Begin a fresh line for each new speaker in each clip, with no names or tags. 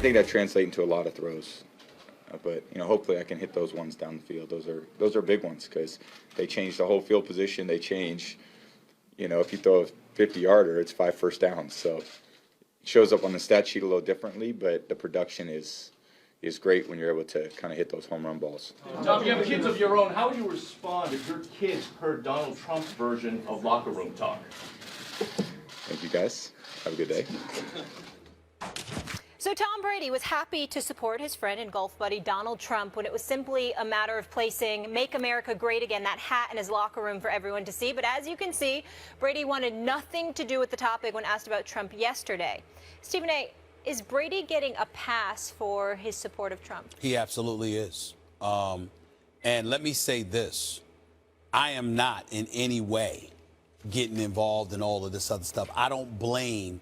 think that translates into a lot of throws. But hopefully I can hit those ones down the field. Those are big ones because they change the whole field position. They change, if you throw a 50-yarder, it's 5 first downs. So it shows up on the stat sheet a little differently, but the production is great when you're able to kind of hit those home run balls.
Tom, you have kids of your own. How would you respond if your kids heard Donald Trump's version of locker room talk?
Thank you, guys. Have a good day.
So Tom Brady was happy to support his friend and golf buddy Donald Trump when it was simply a matter of placing "Make America Great Again," that hat in his locker room for everyone to see. But as you can see, Brady wanted nothing to do with the topic when asked about Trump yesterday. Stephen A., is Brady getting a pass for his support of Trump?
He absolutely is. And let me say this. I am not in any way getting involved in all of this other stuff. I don't blame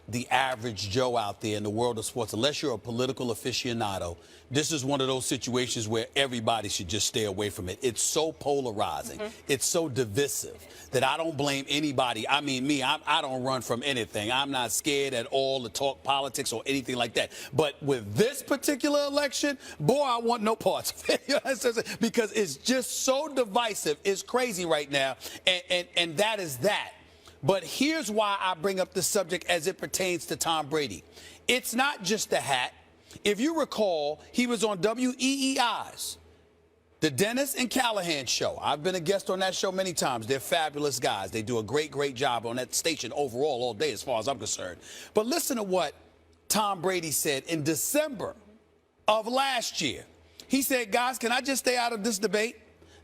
the average Joe out there in the world of sports, unless you're a political aficionado. This is one of those situations where everybody should just stay away from it. It's so polarizing. It's so divisive that I don't blame anybody. I mean, me, I don't run from anything. I'm not scared at all to talk politics or anything like that. But with this particular election, boy, I want no parts of it. Because it's just so divisive. It's crazy right now. And that is that. But here's why I bring up the subject as it pertains to Tom Brady. It's not just the hat. If you recall, he was on WEEI's, the Dennis and Callahan show. I've been a guest on that show many times. They're fabulous guys. They do a great, great job on that station overall all day as far as I'm concerned. But listen to what Tom Brady said in December of last year. He said, guys, can I just stay out of this debate?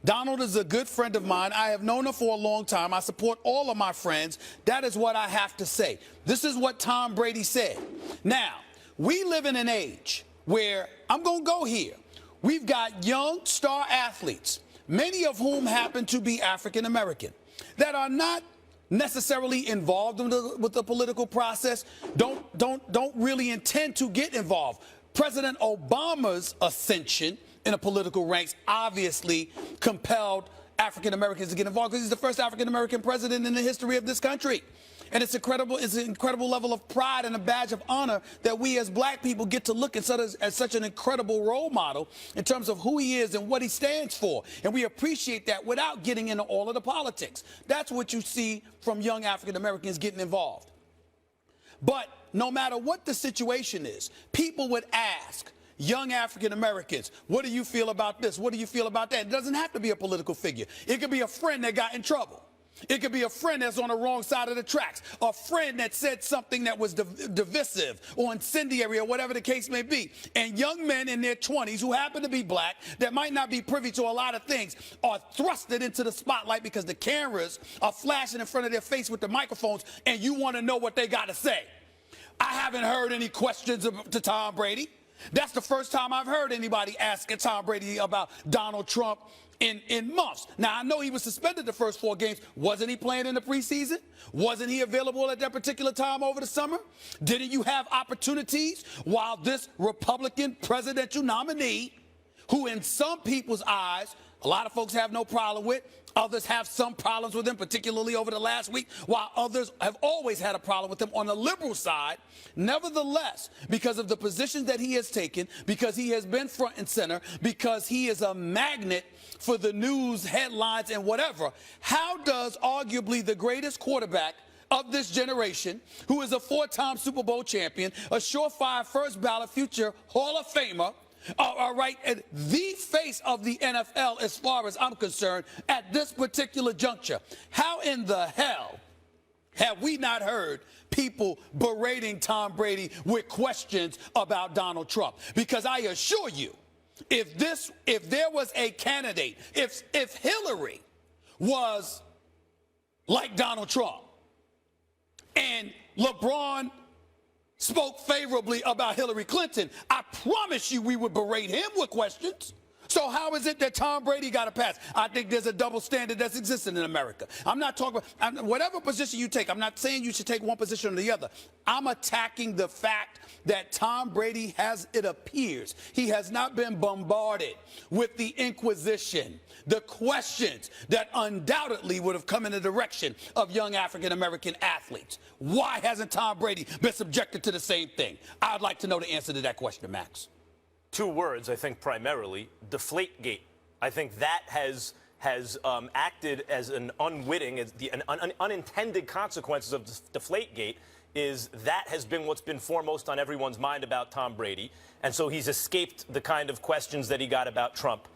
Donald is a good friend of mine. I have known him for a long time. I support all of my friends. That is what I have to say. This is what Tom Brady said. Now, we live in an age where, I'm going to go here, we've got young star athletes, many of whom happen to be African American, that are not necessarily involved with the political process, don't really intend to get involved. President Obama's ascension in the political ranks obviously compelled African Americans to get involved because he's the first African American president in the history of this country. And it's incredible. It's an incredible level of pride and a badge of honor that we as black people get to look at as such an incredible role model in terms of who he is and what he stands for. And we appreciate that without getting into all of the politics. That's what you see from young African Americans getting involved. But no matter what the situation is, people would ask young African Americans, what do you feel about this? What do you feel about that? It doesn't have to be a political figure. It could be a friend that got in trouble. It could be a friend that's on the wrong side of the tracks, a friend that said something that was divisive or incendiary or whatever the case may be. And young men in their 20s who happen to be black that might not be privy to a lot of things are thrusted into the spotlight because the cameras are flashing in front of their face with the microphones and you want to know what they got to say. I haven't heard any questions to Tom Brady. That's the first time I've heard anybody asking Tom Brady about Donald Trump in months. Now, I know he was suspended the first 4 games. Wasn't he playing in the preseason? Wasn't he available at that particular time over the summer? Didn't you have opportunities while this Republican presidential nominee, who in some people's eyes, a lot of folks have no problem with, others have some problems with him, particularly over the last week, while others have always had a problem with him on the liberal side. Nevertheless, because of the positions that he has taken, because he has been front and center, because he is a magnet for the news, headlines, and whatever, how does arguably the greatest quarterback of this generation, who is a 4-time Super Bowl champion, a surefire first ballot future Hall of Famer, all right, and the face of the NFL as far as I'm concerned at this particular juncture, how in the hell have we not heard people berating Tom Brady with questions about Donald Trump? Because I assure you, if there was a candidate, if Hillary was like Donald Trump and LeBron spoke favorably about Hillary Clinton, I promise you we would berate him with questions. So how is it that Tom Brady got a pass? I think there's a double standard that's existing in America. I'm not talking about whatever position you take. I'm not saying you should take one position or the other. I'm attacking the fact that Tom Brady has, it appears, he has not been bombarded with the inquisition, the questions that undoubtedly would have come in the direction of young African-American athletes. Why hasn't Tom Brady been subjected to the same thing? I'd like to know the answer to that question, Max.
Two words, I think, primarily: Deflategate. I think that has acted as an unwitting, as an unintended consequences of Deflategate. Is that has been what's been foremost on everyone's mind about Tom Brady, and so he's escaped the kind of questions that he got about Trump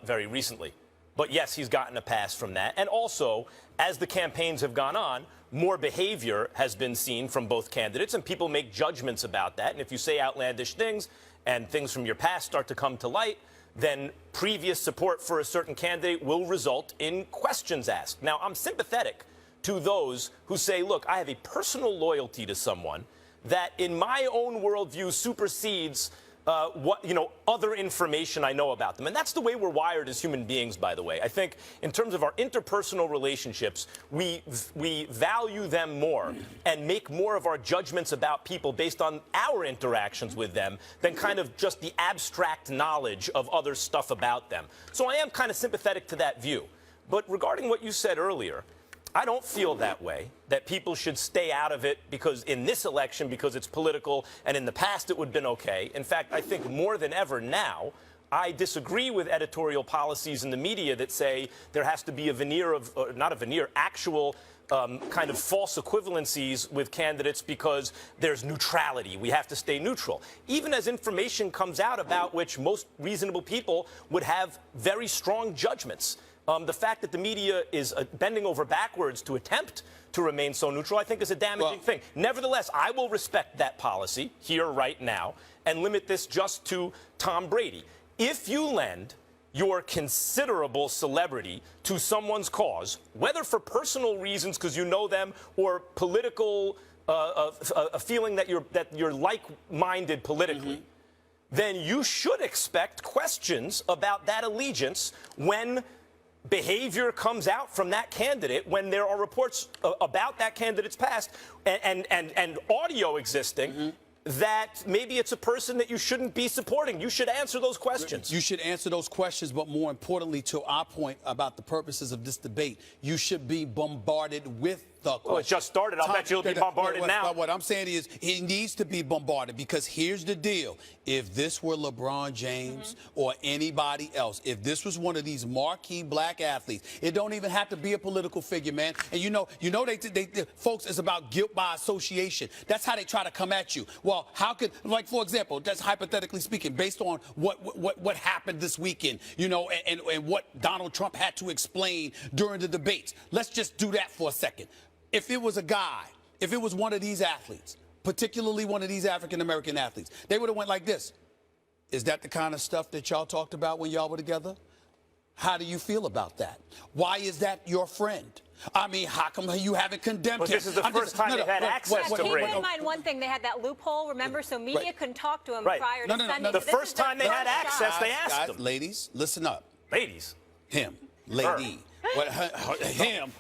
very recently. But yes, he's gotten a pass from that, and also as the campaigns have gone on, more behavior has been seen from both candidates, and people make judgments about that. And if you say outlandish things and things from your past start to come to light, then previous support for a certain candidate will result in questions asked. Now, I'm sympathetic to those who say, look, I have a personal loyalty to someone that in my own worldview supersedes other information I know about them. And that's the way we're wired as human beings, by the way. I think in terms of our interpersonal relationships, we value them more and make more of our judgments about people based on our interactions with them than kind of just the abstract knowledge of other stuff about them. So I am kind of sympathetic to that view. But regarding what you said earlier, I don't feel that way, that people should stay out of it because in this election, because it's political, and in the past it would have been okay. In fact, I think more than ever now, I disagree with editorial policies in the media that say there has to be a veneer of, not a veneer, actual kind of false equivalencies with candidates because there's neutrality. We have to stay neutral. Even as information comes out about which most reasonable people would have very strong judgments. The fact that the media is bending over backwards to attempt to remain so neutral, I think, is a damaging thing. Nevertheless, I will respect that policy here right now and limit this just to Tom Brady. If you lend your considerable celebrity to someone's cause, whether for personal reasons because you know them or political, a feeling that you're like-minded politically, then you should expect questions about that allegiance when behavior comes out from that candidate, when there are reports about that candidate's past and audio existing, that maybe it's a person that you shouldn't be supporting. You should answer those questions.
You should answer those questions, but more importantly, to our point about the purposes of this debate, you should be bombarded with the questions.
Well, it just started. I'll bet you'll be bombarded now.
What I'm saying is he needs to be bombarded because here's the deal. If this were LeBron James or anybody else, if this was one of these marquee black athletes, it don't even have to be a political figure, man. And you know, they folks, it's about guilt by association. That's how they try to come at you. Well, how could, like, for example, just hypothetically speaking, based on what happened this weekend, you know, and what Donald Trump had to explain during the debates. Let's just do that for a second. If it was a guy, if it was one of these athletes, particularly one of these African-American athletes, they would have went like this. Is that the kind of stuff that y'all talked about when y'all were together? How do you feel about that? Why is that your friend? I mean, how come you haven't condemned him?
But this is the first time they've had access to Brady.
Keep in mind one thing, they had that loophole, remember? So media couldn't talk to him prior to Sunday.
The first time they had access, they asked him.
Ladies, listen up.
Ladies.
Him. Lady. Him.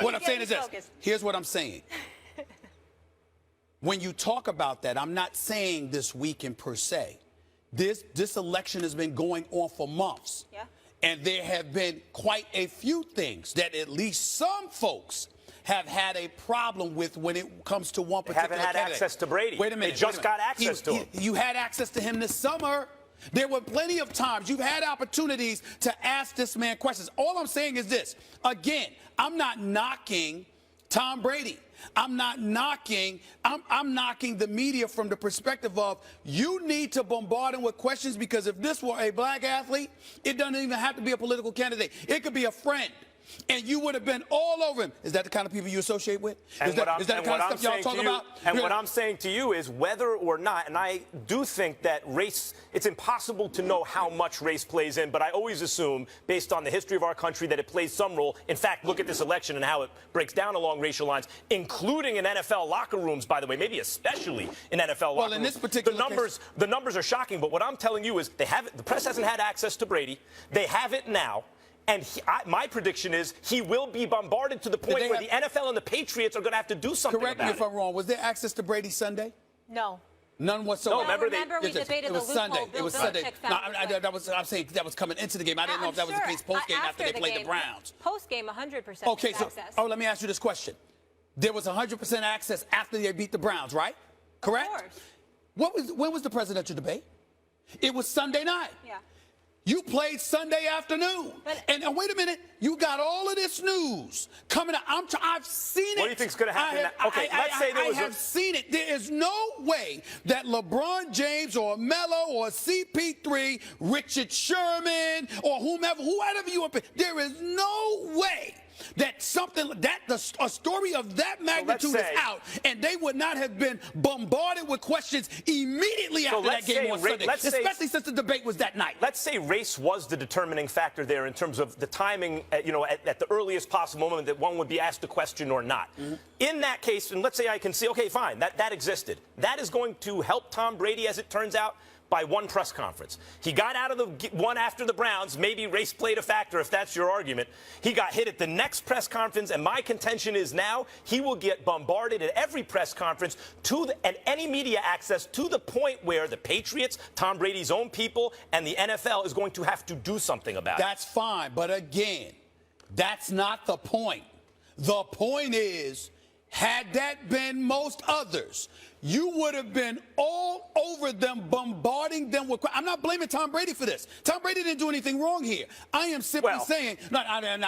What I'm saying is this. Here's what I'm saying. When you talk about that, I'm not saying this weekend per se. This election has been going on for months. Yeah. And there have been quite a few things that at least some folks have had a problem with when it comes to one particular candidate.
Haven't had access to Brady.
Wait a minute.
They just got access to him.
You had access to him this summer. There were plenty of times you've had opportunities to ask this man questions. All I'm saying is this. Again, I'm not knocking Tom Brady. I'm not knocking, I'm knocking the media from the perspective of you need to bombard him with questions because if this were a black athlete, it doesn't even have to be a political candidate. It could be a friend. and you would have been all over him. Is that the kind of people you associate with? Is that the kind of stuff y'all talk about?
And what I'm saying to you is whether or not, and I do think that race, it's impossible to know how much race plays in, but I always assume, based on the history of our country, that it plays some role. In fact, look at this election and how it breaks down along racial lines, including in NFL locker rooms, by the way, maybe especially in NFL locker rooms.
In this particular
the numbers are shocking, but what I'm telling you is the press hasn't had access to Brady. They have it now. And my prediction is he will be bombarded to the point where the NFL and the Patriots are going to have to do something about it.
Correct me if I'm wrong. Was there access to Brady Sunday?
No.
None whatsoever.
No, remember we debated
it was
the
Sunday.
loophole.
It was Sunday. No, I'm saying that was coming into the game. I didn't know if that was the case post game after they played the Browns.
Post game, 100%
okay, so
access.
let me ask you this question. There was 100% access after they beat the Browns, right? Correct?
Of course.
When was the presidential debate? It was Sunday night.
Yeah.
You played Sunday afternoon. And wait a minute, you got all of this news coming out. I've seen it.
What do you think's going to happen?
I have seen it. There is no way that LeBron James or Melo or CP3, Richard Sherman or whoever you are, there is no way that a story of that magnitude is out, and they would not have been bombarded with questions immediately after that game on Sunday, especially since the debate was that night.
Let's say race was the determining factor there in terms of the timing, at the earliest possible moment that one would be asked a question or not. Mm-hmm. In that case, and let's say I can see, okay, fine, that existed. That is going to help Tom Brady, as it turns out, by one press conference. He got out of the one after the Browns. Maybe race played a factor, if that's your argument. He got hit at the next press conference, and my contention is now he will get bombarded at every press conference and any media access to the point where the Patriots, Tom Brady's own people, and the NFL is going to have to do something about it.
That's fine, but again, that's not the point. The point is, had that been most others, you would have been all over them, bombarding them with. I'm not blaming Tom Brady for this. Tom Brady didn't do anything wrong here. I am simply saying, not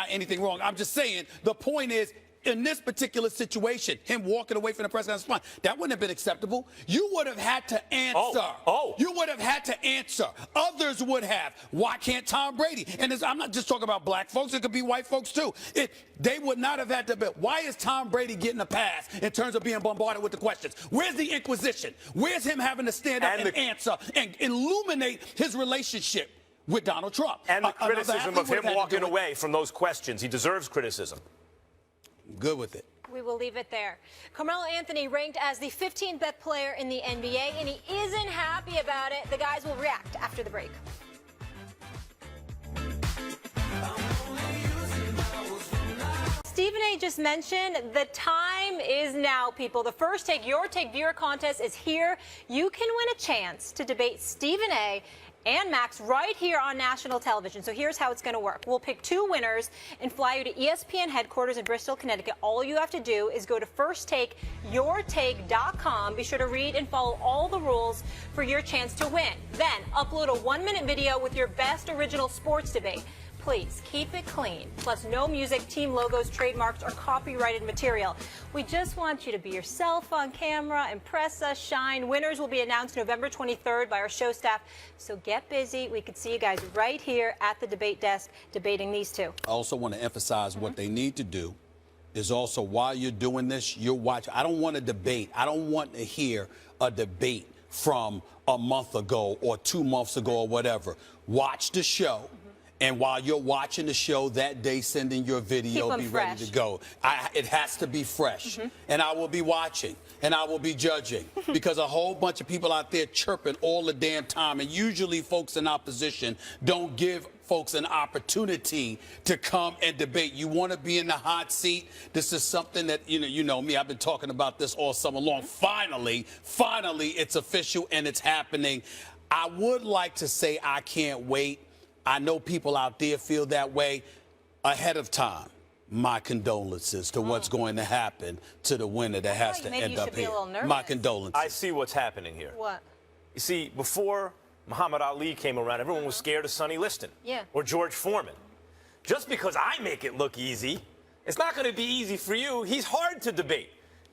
anything wrong. I'm just saying the point is, in this particular situation, him walking away from the press conference, that wouldn't have been acceptable. You would have had to answer. You would have had to answer. Others would have. Why can't Tom Brady? And I'm not just talking about black folks. It could be white folks, too. They would not have had to be. Why is Tom Brady getting a pass in terms of being bombarded with the questions? Where's the Inquisition? Where's him having to stand up and answer and illuminate his relationship with Donald Trump?
And the criticism of him walking away from those questions. He deserves criticism.
Good with it.
We will leave it there. Carmelo Anthony ranked as the 15th best player in the NBA, and he isn't happy about it. The guys will react after the break. Stephen A. just mentioned the time is now, people. The first Take Your Take viewer contest is here. You can win a chance to debate Stephen A. and Max right here on national television. So here's how it's going to work. We'll pick two winners and fly you to ESPN headquarters in Bristol, Connecticut. All you have to do is go to firstTakeYourTake.com. Be sure to read and follow all the rules for your chance to win. Then upload a 1-minute video with your best original sports debate. Please keep it clean. Plus, no music, team logos, trademarks, or copyrighted material. We just want you to be yourself on camera, impress us, shine. Winners will be announced November 23rd by our show staff. So get busy. We could see you guys right here at the debate desk debating these two.
I also want to emphasize what they need to do is also, while you're doing this, you're watching. I don't want a debate. I don't want to hear a debate from a month ago or 2 months ago or whatever. Watch the show. And while you're watching the show that day, send in your video, be ready to go. It has to be fresh. And I will be watching, and I will be judging, because a whole bunch of people out there chirping all the damn time. And usually folks in opposition don't give folks an opportunity to come and debate. You want to be in the hot seat. This is something that, you know me, I've been talking about this all summer long. Finally, it's official and it's happening. I would like to say I can't wait. I know people out there feel that way. Ahead of time, my condolences to what's going to happen to the winner that has to end up here. My condolences.
I see what's happening here.
What?
You see, before Muhammad Ali came around, everyone was scared of Sonny Liston or George Foreman. Just because I make it look easy, it's not going to be easy for you. He's hard to debate.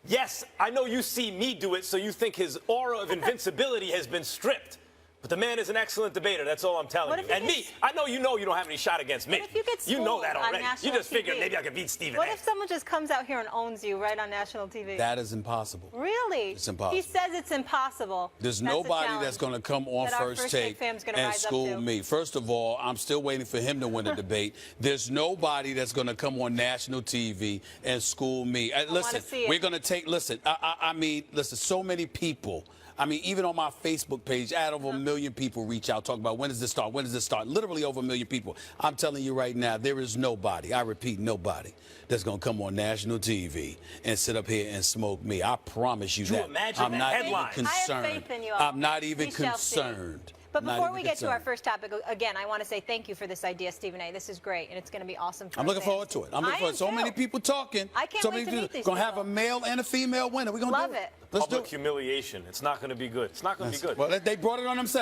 Yes, I know you see me do it, so you think his aura of invincibility has been stripped. But the man is an excellent debater. That's all I'm telling
What
you.
if he
And
gets-
me, I know you don't have any shot against me.
What if you get
know that
schooled on
already. You
national
just figured
TV?
maybe I could beat Stephen
What
A.
if someone just comes out here and owns you right on national TV?
That is impossible.
Really?
It's impossible.
He says it's impossible.
There's
That's a
nobody
challenge
that's going to come on
that our
First
Take
Take
fam's gonna
and
rise up
school
to.
me. First of all, I'm still waiting for him to win a debate. There's nobody that's going to come on national TV and school me. Listen,
see it.
we're going to take. Listen, I mean, listen. So many people. I mean, even on my Facebook page, I had over 1 million people reach out talking about when does this start? When does this start? Literally over 1 million people. I'm telling you right now, there is nobody. I repeat, nobody that's gonna come on national TV and sit up here and smoke me. I promise you
Could you
that.
imagine
I'm
that
not
headline?
even concerned.
I have faith in you all.
I'm not even
We shall see.
concerned.
But
Not
before
even
we get to our
concerned.
first topic, again, I want to say thank you for this idea, Stephen A. This is great, and it's going to be awesome for
I'm
our
looking
fans.
forward to it. I'm looking
I
forward.
am
So
too.
many people talking.
I can't
so
wait
many
to
people
meet these
gonna have
people.
a male and a female winner. We're gonna
Love
do it.
it.
Let's do
Public
it.
humiliation. It's not going to be good. It's not going to be good.
Well, they brought it on themselves.